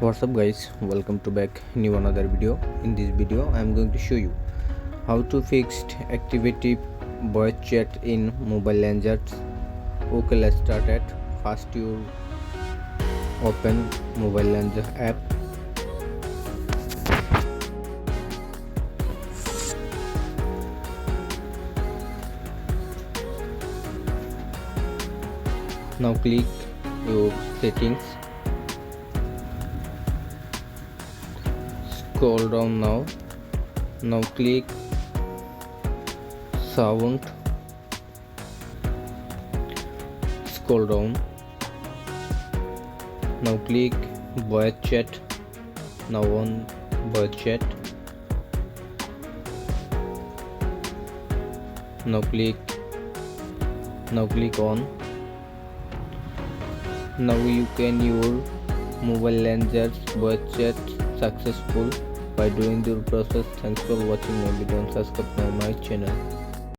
What's up guys, welcome to back new another video. In this video I am going to show you how to fix activity voice chat in mobile lenses. Okay, let's start it. First you open mobile lens app. Now click your settings. Scroll down now click sound. Scroll down, now click voice chat. Now on voice chat, now click on. Now you can use mobile lenses voice chat successful by doing the process. Thanks for watching my video and subscribe to my channel.